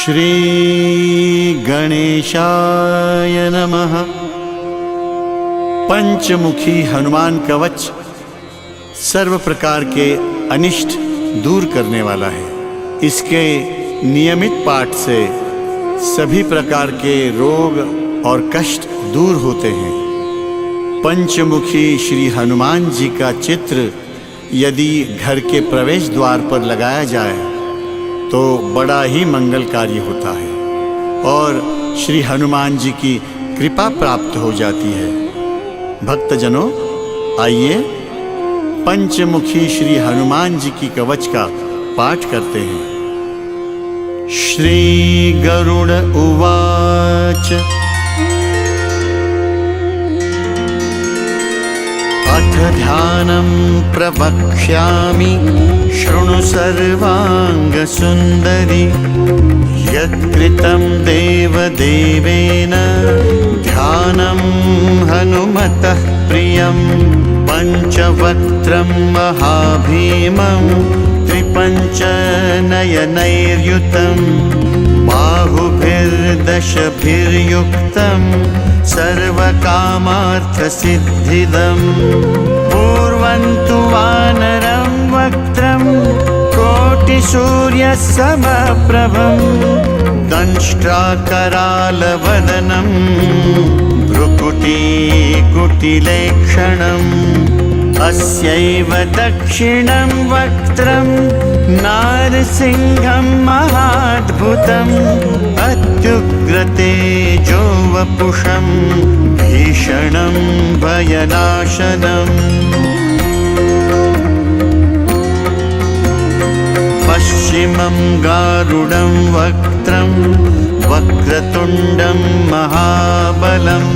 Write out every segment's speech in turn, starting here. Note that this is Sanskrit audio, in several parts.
श्री गणेशाय नमः। पंचमुखी हनुमान कवच सर्व प्रकार के अनिष्ट दूर करने वाला है। इसके नियमित पाठ से सभी प्रकार के रोग और कष्ट दूर होते हैं। पंचमुखी श्री हनुमान जी का चित्र यदि घर के प्रवेश द्वार पर लगाया जाए तो बड़ा ही मंगलकारी होता है और श्री हनुमान जी की कृपा प्राप्त हो जाती है। भक्तजनों, आइए पंचमुखी श्री हनुमान जी की कवच का पाठ करते हैं। श्री गरुड़ उवाच अथ ध्यानं प्रवक्ष्यामि शृणु सर्वांगसुंदरी। यत्कृतं देवदेवेन ध्यानं हनुमतः प्रियं। पंचवक्त्रं महाभीमं त्रिपञ्चनयनैर्युतं। बाहुभिर्दशभिर्युक्तं सर्वकामार्थसिद्धिदं। पूर्वं तु वानरं वक्त्रं कोटिसूर्यसमप्रभं। दंष्ट्राकरालवदनं भ्रुकुटीकुटिलेक्षणम्। अस्यैव दक्षिणं वक्त्रं नारसिंहं महाद्भुतम्। अत्युग्रतेजो वपुषं भीषणं भयनाशनम्। पश्चिमं गारुडं वक्त्रं वक्रतुण्डं महाबलं।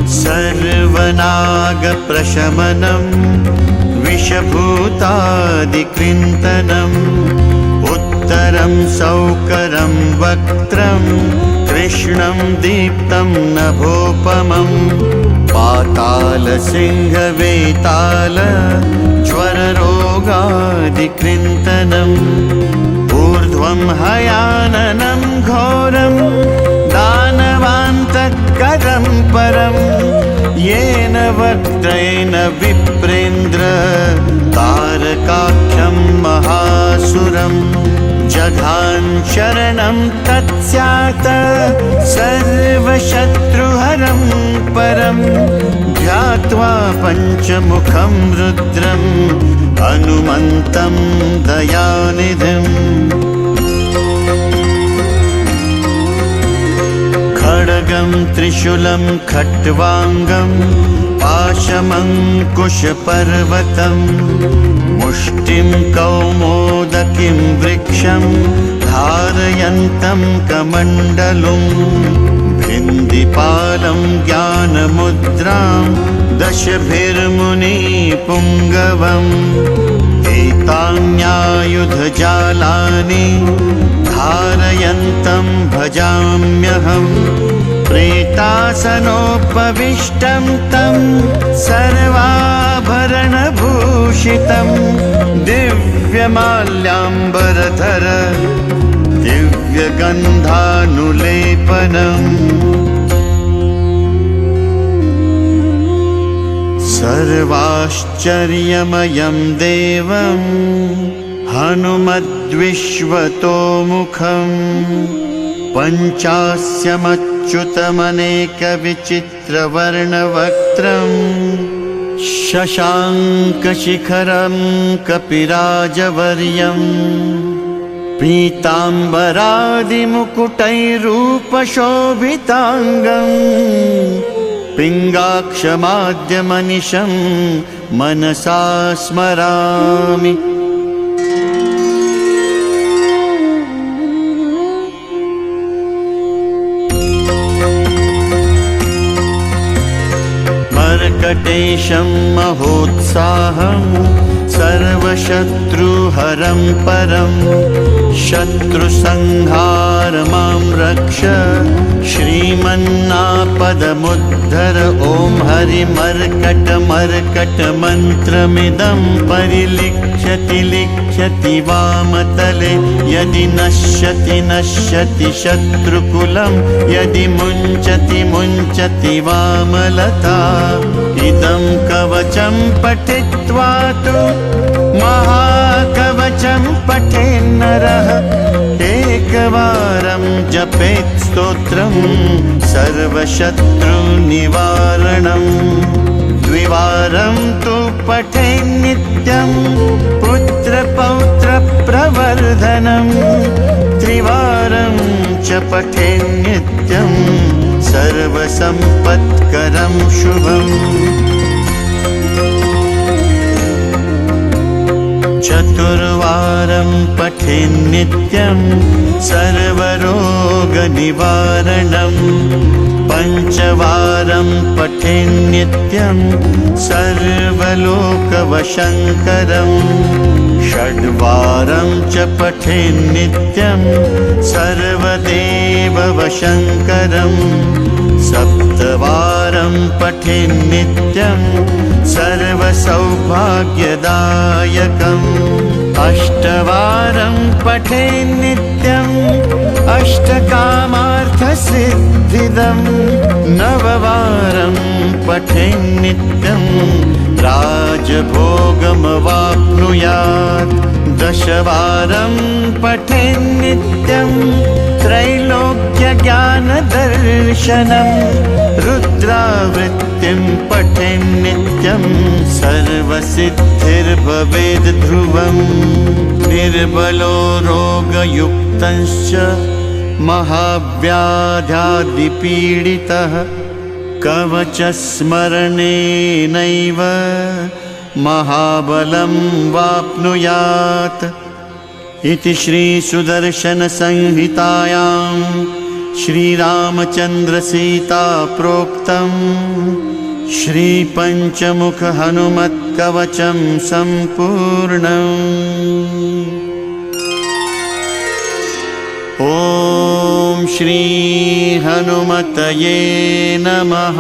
सर्वनागप्रशमनं विषभूतादिकृन्तनम्। उत्तरं सौकरं वक्त्रं कृष्णं दीप्तं नभोपमं। पातालसिंहवेताल ज्वररोगादिकृन्तनम्। ऊर्ध्वं हयाननं घोरं दानवान्तकरं परं। येन वक्त्रेण विप्रेन्द्र तारकाख्यं महासुरम्। जघान शरणं तत्स्यात् सर्वशत्रुहरं परं। ध्यात्वा पञ्चमुखं रुद्रं हनुमन्तं दयानिधिम्। खड्गं त्रिशूलं खट्वाङ्गं पाशमङ्कुशपर्वतं। मुष्टिं कौमोदकीं वृक्षं धारयन्तं कमण्डलुं। भिन्दिपालं ज्ञानमुद्रां दशभिर्मुनिपुङ्गवम्। एतान्यायुधजालानि धारयन्तं भजाम्यहम्। प्रेतासनोपविष्टं तं सर्वाभरणभूषितं। दिव्यमाल्याम्बरधर दिव्यगन्धानुलेपनम्। सर्वाश्चर्यमयं देवं हनुमद्विश्वतोमुखम्। पञ्चास्यमच्युतमनेकविचित्रवर्णवक्त्रं। शशाङ्कशिखरं कपिराजवर्यं। पीताम्बरादिमुकुटैरूपशोभिताङ्गं। पिङ्गाक्षमाद्यमनिशं मनसा स्मरामि। मर्कटेशं महोत्साहं सर्वशत्रुहरं परं। शत्रुसंहार मां रक्ष श्रीमन्नापदमुद्धर। ॐ हरिमर्कटमर्कटमन्त्रमिदं परिलिख्यति लिख्यति वामतले। यदि नश्यति नश्यति शत्रुकुलं यदि मुञ्चति मुञ्चति वामलता। इदं कवचं पठित्वा तु महाकवचं पठेन्नरः। एकवारं जपेत् स्तोत्रं सर्वशत्रुनिवारणम्। द्विवारं तु पठेन्नित्यं पुत्रपौत्रप्रवर्धनम्। त्रिवारं च पठेन्नित्यं सर्वसम्पत्करं शुभम्। चतुर्वारं पठेन्नित्यं सर्वरोगनिवारणम्। पञ्चवारं पठेन्नित्यं सर्वलोकवशङ्करम्। षड्वारं च पठेन्नित्यं सर्वदेववशङ्करम्। सप्तवारं पठेन्नित्यं सर्वसौभाग्यदायकम्। अष्टवारं पठेन्नित्यं अष्टकामार्थसिद्धिदम्। नववारं पठेन्नित्यं राजभोगमवाप्नुयात्। दशवारं पठेन्नित्यं त्रैलोक्यज्ञानदर्शनम्। रुद्रावृत्तिं पठेन्नित्यं सर्वसिद्धिर्भवेद् ध्रुवम्। निर्बलो रोगयुक्तश्च महाव्याध्यादिपीडितः कवचस्मरणेनैव महाबलं वाप्नुयात्। इति श्रीसुदर्शनसंहितायां श्रीरामचन्द्रसीता प्रोक्तं श्रीपञ्चमुखहनुमत्कवचं सम्पूर्णम्। ॐ श्री हनुमतये नमः।